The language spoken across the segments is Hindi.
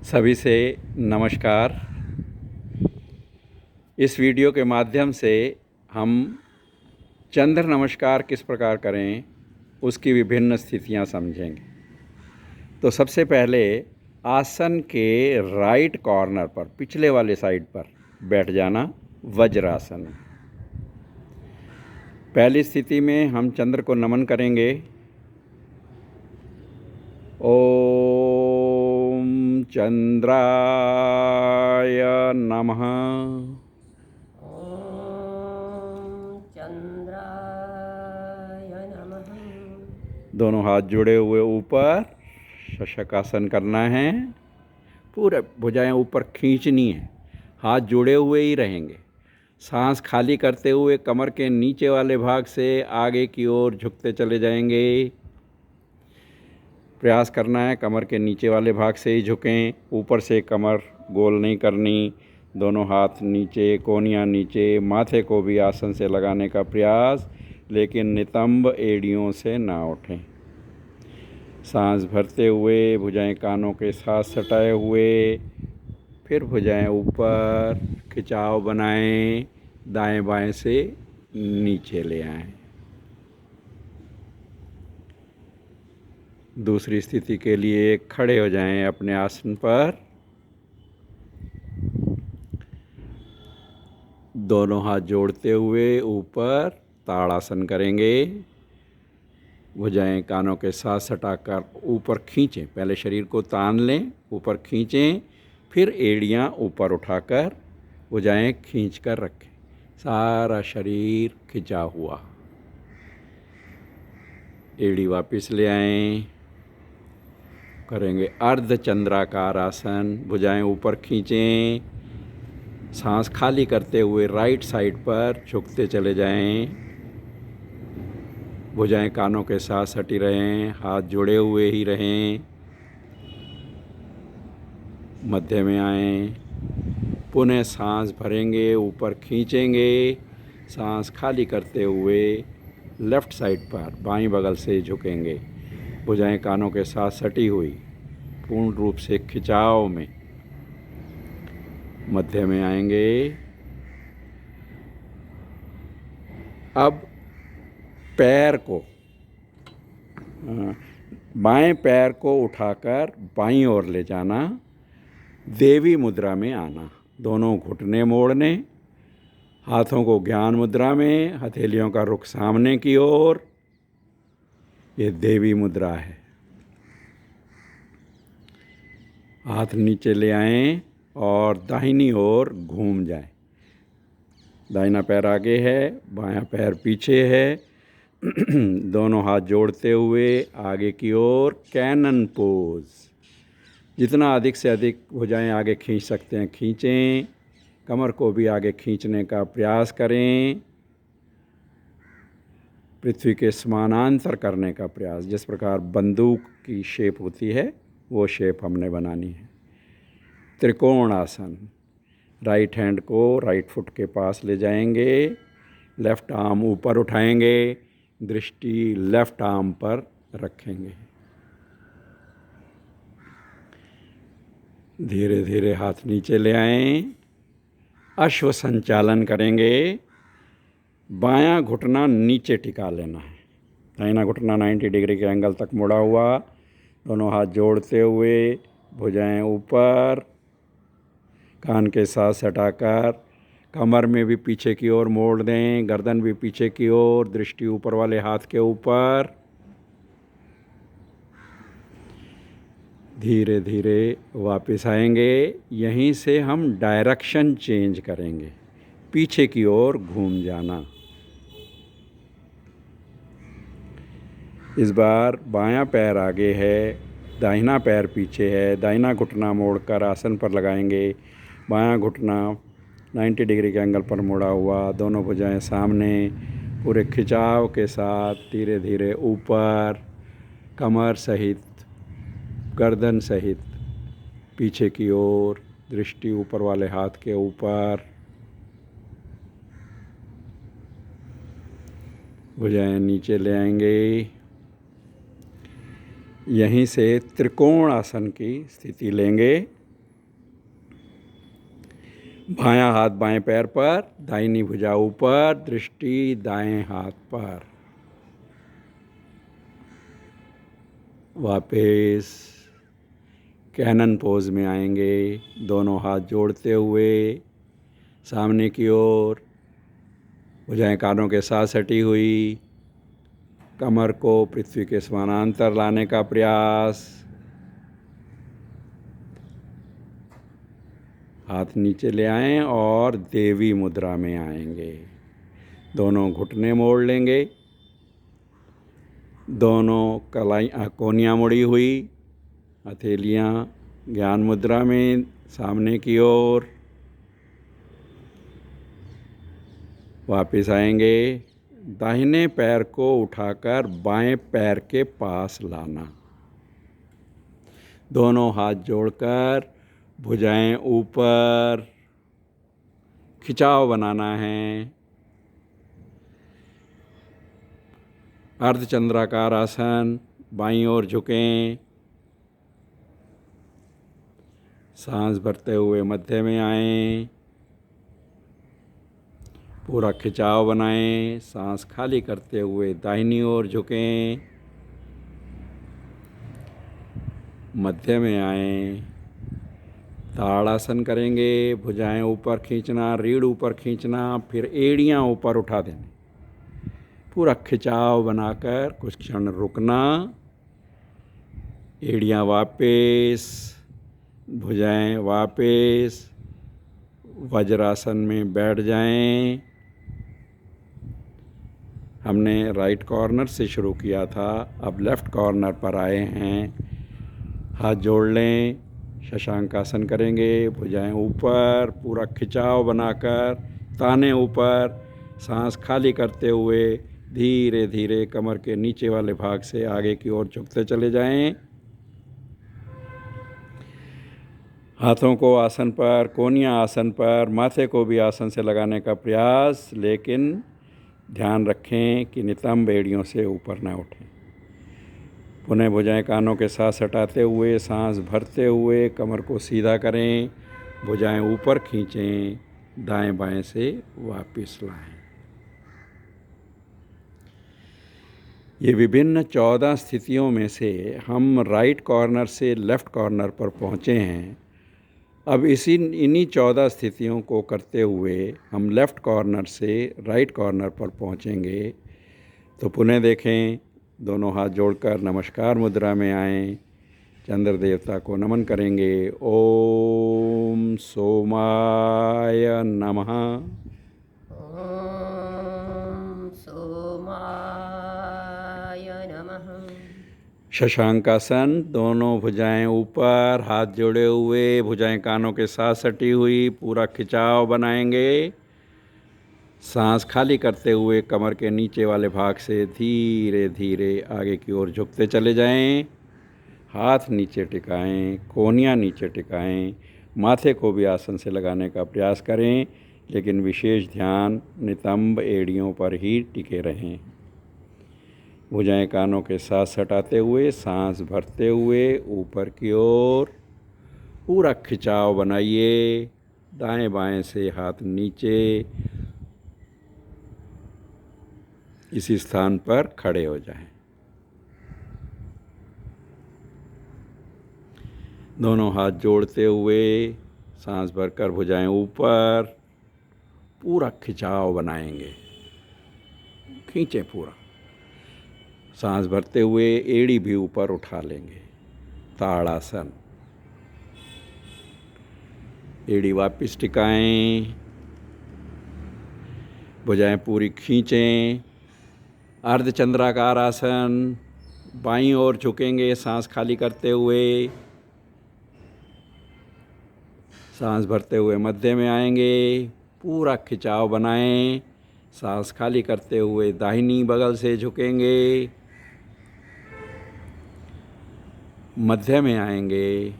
सभी से नमस्कार। इस वीडियो के माध्यम से हम चंद्र नमस्कार किस प्रकार करें उसकी विभिन्न स्थितियां समझेंगे। तो सबसे पहले आसन के राइट कॉर्नर पर पिछले वाले साइड पर बैठ जाना वज्रासन। पहली स्थिति में हम चंद्र को नमन करेंगे। ओम चंद्राय नमः। ओम चंद्राय नमः। दोनों हाथ जुड़े हुए ऊपर शशकासन करना है। पूरे भुजाएं ऊपर खींचनी है, हाथ जुड़े हुए ही रहेंगे। सांस खाली करते हुए कमर के नीचे वाले भाग से आगे की ओर झुकते चले जाएंगे। प्रयास करना है कमर के नीचे वाले भाग से ही झुकें, ऊपर से कमर गोल नहीं करनी। दोनों हाथ नीचे, कोहनियाँ नीचे, माथे को भी आसन से लगाने का प्रयास, लेकिन नितंब एड़ियों से ना उठें। सांस भरते हुए भुजाएं कानों के साथ सटाए हुए, फिर भुजाएं ऊपर, खिंचाव बनाएं, दाएं बाएं से नीचे ले आएं। दूसरी स्थिति के लिए खड़े हो जाएं अपने आसन पर। दोनों हाथ जोड़ते हुए ऊपर ताड़ासन करेंगे। भुजाएं कानों के साथ सटाकर ऊपर खींचें। पहले शरीर को तान लें, ऊपर खींचें, फिर एड़ियां ऊपर उठाकर भुजाएं खींच कर रखें। सारा शरीर खिंचा हुआ। एड़ी वापस ले आएं। करेंगे अर्ध चंद्राकार आसन। भुजाएं ऊपर खींचें, सांस खाली करते हुए राइट साइड पर झुकते चले जाएं। भुजाएं कानों के साथ सटी रहें, हाथ जुड़े हुए ही रहें। मध्य में आएं। पुनः सांस भरेंगे, ऊपर खींचेंगे, सांस खाली करते हुए लेफ़्ट साइड पर बाईं बगल से झुकेंगे। भुजाएं कानों के साथ सटी हुई, पूर्ण रूप से खिंचाव में। मध्य में आएंगे। अब पैर को, बाएं पैर को उठाकर बाईं ओर ले जाना, देवी मुद्रा में आना। दोनों घुटने मोड़ने, हाथों को ज्ञान मुद्रा में, हथेलियों का रुख सामने की ओर। ये देवी मुद्रा है। हाथ नीचे ले आएं और दाहिनी ओर घूम जाएं। दाहिना पैर आगे है, बायां पैर पीछे है। दोनों हाथ जोड़ते हुए आगे की ओर कैनन पोज। जितना अधिक से अधिक भुजाएं आगे खींच सकते हैं खींचें। कमर को भी आगे खींचने का प्रयास करें। पृथ्वी के समानांतर करने का प्रयास। जिस प्रकार बंदूक की शेप होती है वो शेप हमने बनानी है। त्रिकोण आसन। राइट हैंड को राइट फुट के पास ले जाएंगे, लेफ़्ट आर्म ऊपर उठाएंगे, दृष्टि लेफ़्ट आर्म पर रखेंगे। धीरे धीरे हाथ नीचे ले आएं। अश्व संचालन करेंगे। बायां घुटना नीचे टिका लेना है। दाहिना घुटना 90 डिग्री के एंगल तक मुड़ा हुआ। दोनों हाथ जोड़ते हुए भुजाएं ऊपर, कान के साथ सटाकर कमर में भी पीछे की ओर मोड़ दें, गर्दन भी पीछे की ओर, दृष्टि ऊपर वाले हाथ के ऊपर। धीरे धीरे वापस आएंगे। यहीं से हम डायरेक्शन चेंज करेंगे, पीछे की ओर घूम जाना। इस बार बायां पैर आगे है, दाहिना पैर पीछे है। दाहिना घुटना मोड़कर आसन पर लगाएंगे। बायां घुटना 90 डिग्री के एंगल पर मुड़ा हुआ। दोनों भुजाएं सामने, पूरे खिंचाव के साथ धीरे धीरे ऊपर, कमर सहित, गर्दन सहित पीछे की ओर, दृष्टि ऊपर वाले हाथ के ऊपर। भुजाएं नीचे ले आएंगे। यहीं से त्रिकोण आसन की स्थिति लेंगे। बायां हाथ बाएं पैर पर, दाहिनी भुजा ऊपर, दृष्टि दाएं हाथ पर। वापस कैनन पोज में आएंगे, दोनों हाथ जोड़ते हुए सामने की ओर, भुजाएं कानों के साथ सटी हुई, कमर को पृथ्वी के समानांतर लाने का प्रयास। हाथ नीचे ले आएं और देवी मुद्रा में आएंगे। दोनों घुटने मोड़ लेंगे, दोनों कोहनियाँ मुड़ी हुई, हथेलियाँ ज्ञान मुद्रा में सामने की ओर। वापस आएंगे, दाहिने पैर को उठाकर बाएं पैर के पास लाना, दोनों हाथ जोड़कर भुजाएं ऊपर, खिंचाव बनाना है। अर्धचंद्राकार आसन, बाईं ओर झुकें, सांस भरते हुए मध्य में आएं, पूरा खिंचाव बनाएं, सांस खाली करते हुए दाहिनी ओर झुकें, मध्य में आएं, ताड़ासन करेंगे, भुजाएं ऊपर खींचना, रीढ़ ऊपर खींचना, फिर एड़ियां ऊपर उठा देना, पूरा खिंचाव बनाकर कुछ क्षण रुकना, एड़ियां वापस, भुजाएं वापस, वज्रासन में बैठ जाएं। हमने राइट कॉर्नर से शुरू किया था, अब लेफ़्ट कॉर्नर पर आए हैं। हाथ जोड़ लें, शशांकासन करेंगे, भुजाएं ऊपर, पूरा खिंचाव बनाकर, ताने ऊपर, सांस खाली करते हुए धीरे धीरे कमर के नीचे वाले भाग से आगे की ओर झुकते चले जाएं। हाथों को आसन पर, कोहनियाँ आसन पर, माथे को भी आसन से लगाने का प्रयास, लेकिन ध्यान रखें कि नितंब एड़ियों से ऊपर न उठें। पुनः भुजाएं कानों के साथ सटाते हुए, सांस भरते हुए कमर को सीधा करें, भुजाएं ऊपर खींचें, दाएं बाएं से वापस लाएं। ये विभिन्न 14 स्थितियों में से हम राइट कॉर्नर से लेफ़्ट कॉर्नर पर पहुँचे हैं। अब इन्हीं 14 स्थितियों को करते हुए हम लेफ़्ट कॉर्नर से राइट कॉर्नर पर पहुँचेंगे। तो पुनः देखें, दोनों हाथ जोड़कर नमस्कार मुद्रा में आएं, चंद्र देवता को नमन करेंगे। ओम सोमाय नमः। ओम सोमाय नमः। शशांकासन, दोनों भुजाएं ऊपर, हाथ जोड़े हुए, भुजाएं कानों के साथ सटी हुई, पूरा खिंचाव बनाएंगे। सांस खाली करते हुए कमर के नीचे वाले भाग से धीरे धीरे आगे की ओर झुकते चले जाएं। हाथ नीचे टिकाएं, कोहनियाँ नीचे टिकाएं, माथे को भी आसन से लगाने का प्रयास करें, लेकिन विशेष ध्यान नितंब एड़ियों पर ही टिके रहें। भुजाएं कानों के साथ सटाते हुए, सांस भरते हुए ऊपर की ओर पूरा खिंचाव बनाइए। दाएं बाएं से हाथ नीचे, इसी स्थान पर खड़े हो जाएं। दोनों हाथ जोड़ते हुए, सांस भरकर भुजाएं ऊपर, पूरा खिंचाव बनाएंगे, खींचे पूरा। सांस भरते हुए एड़ी भी ऊपर उठा लेंगे, ताड़ासन। एड़ी वापस टिकाएं, भुजाएं पूरी खींचें। अर्धचंद्राकार आसन, बाईं ओर झुकेंगे सांस खाली करते हुए। सांस भरते हुए मध्य में आएंगे, पूरा खिंचाव बनाएं। सांस खाली करते हुए दाहिनी बगल से झुकेंगे, मध्य में आएंगे।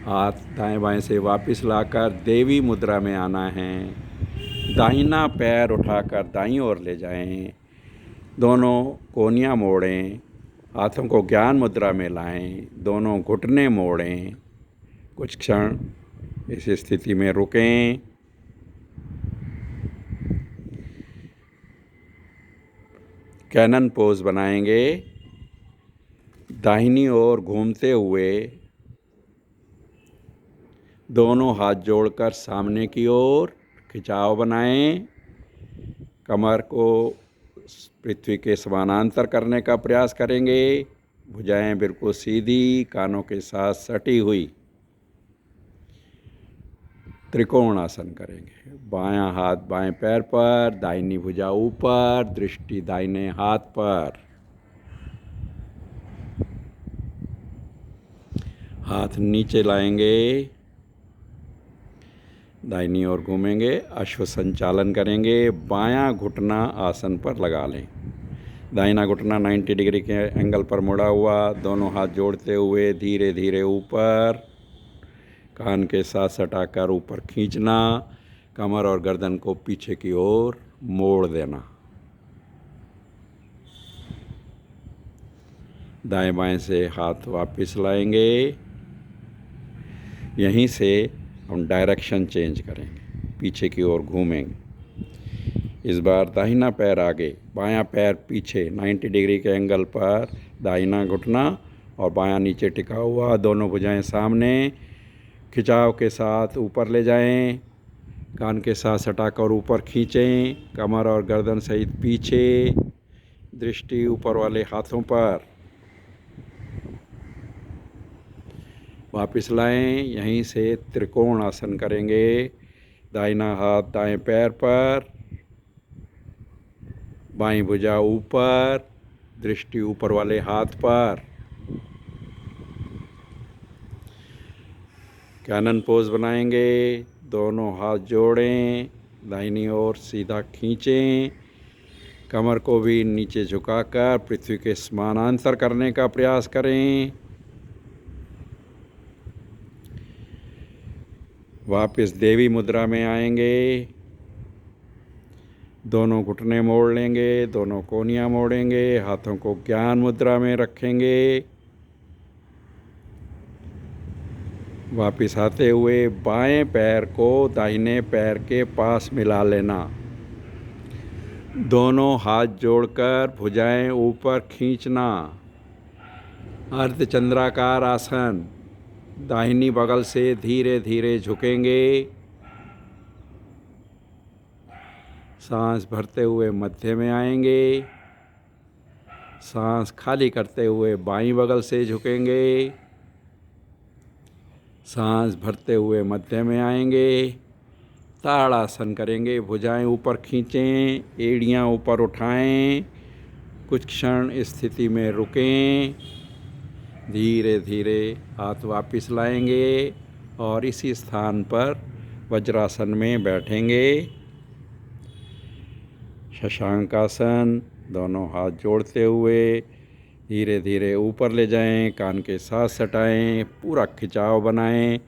हाथ दाएं बाएं से वापस लाकर देवी मुद्रा में आना है। दाहिना पैर उठाकर दाईं ओर ले जाएं, दोनों कोहनियाँ मोड़ें, हाथों को ज्ञान मुद्रा में लाएं, दोनों घुटने मोड़ें, कुछ क्षण इस स्थिति में रुकें। कैनन पोज बनाएंगे। दाहिनी ओर घूमते हुए दोनों हाथ जोड़कर सामने की ओर खिंचाव बनाएं। कमर को पृथ्वी के समानांतर करने का प्रयास करेंगे। भुजाएं बिल्कुल सीधी, कानों के साथ सटी हुई। त्रिकोण आसन करेंगे। बायां हाथ बाएं पैर पर, दाहिनी भुजा ऊपर, दृष्टि दाहिने हाथ पर। हाथ नीचे लाएंगे, दाहिनी ओर घूमेंगे, अश्व संचालन करेंगे। बायां घुटना आसन पर लगा लें। दाहिना घुटना 90 डिग्री के एंगल पर मुड़ा हुआ, दोनों हाथ जोड़ते हुए धीरे धीरे ऊपर, कान के साथ सटाकर ऊपर खींचना। कमर और गर्दन को पीछे की ओर मोड़ देना। दाएं बाएं से हाथ वापस लाएंगे। यहीं से हम डायरेक्शन चेंज करेंगे, पीछे की ओर घूमेंगे। इस बार दाहिना पैर आगे, बायां पैर पीछे 90 डिग्री के एंगल पर, दाहिना घुटना और बायां नीचे टिका हुआ, दोनों भुजाएं सामने, खिंचाव के साथ ऊपर ले जाएं। कान के साथ सटाकर ऊपर खींचें। कमर और गर्दन सहित पीछे, दृष्टि ऊपर वाले हाथों पर। वापस लाएं। यहीं से त्रिकोण आसन करेंगे। दाहिना हाथ दाएं पैर पर, बाईं भुजा ऊपर, दृष्टि ऊपर वाले हाथ पर। कैनन पोज बनाएंगे। दोनों हाथ जोड़ें, दाहिनी ओर सीधा खींचें। कमर को भी नीचे झुकाकर पृथ्वी के समानांतर करने का प्रयास करें। वापस देवी मुद्रा में आएंगे। दोनों घुटने मोड़ लेंगे, दोनों कोहनियाँ मोड़ेंगे, हाथों को ज्ञान मुद्रा में रखेंगे। वापस आते हुए बाएं पैर को दाहिने पैर के पास मिला लेना। दोनों हाथ जोड़कर भुजाएं ऊपर खींचना। अर्धचंद्राकार आसन। दाहिनी बगल से धीरे धीरे झुकेंगे। सांस भरते हुए मध्य में आएंगे। सांस खाली करते हुए बाईं बगल से झुकेंगे। सांस भरते हुए मध्य में आएंगे। ताड़ासन करेंगे। भुजाएं ऊपर खींचें, एड़ियां ऊपर उठाएं। कुछ क्षण स्थिति में रुकें। धीरे धीरे हाथ वापस लाएंगे और इसी स्थान पर वज्रासन में बैठेंगे। शशांकासन। दोनों हाथ जोड़ते हुए धीरे धीरे ऊपर ले जाएं, कान के साथ सटाएं, पूरा खिंचाव बनाएं।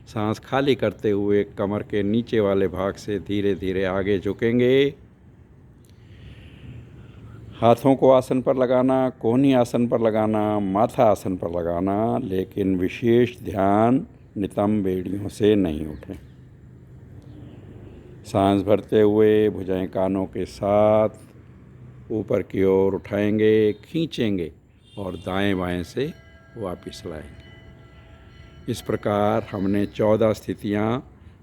सांस खाली करते हुए कमर के नीचे वाले भाग से धीरे धीरे आगे झुकेंगे। हाथों को आसन पर लगाना, कोहनी आसन पर लगाना, माथा आसन पर लगाना, लेकिन विशेष ध्यान नितंब बेड़ियों से नहीं उठें। सांस भरते हुए भुजाएं कानों के साथ ऊपर की ओर उठाएंगे, खींचेंगे और दाएं बाएं से वापस लाएंगे। इस प्रकार हमने 14 स्थितियां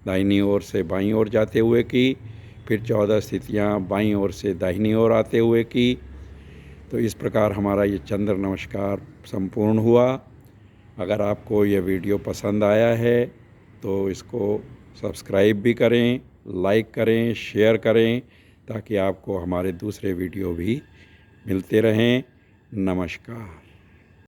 दाहिनी ओर से बाईं ओर जाते हुए की, फिर 14 स्थितियां बाईं ओर से दाहिनी ओर आते हुए की। तो इस प्रकार हमारा ये चंद्र नमस्कार संपूर्ण हुआ। अगर आपको यह वीडियो पसंद आया है तो इसको सब्सक्राइब भी करें, लाइक करें, शेयर करें, ताकि आपको हमारे दूसरे वीडियो भी मिलते रहें। नमस्कार।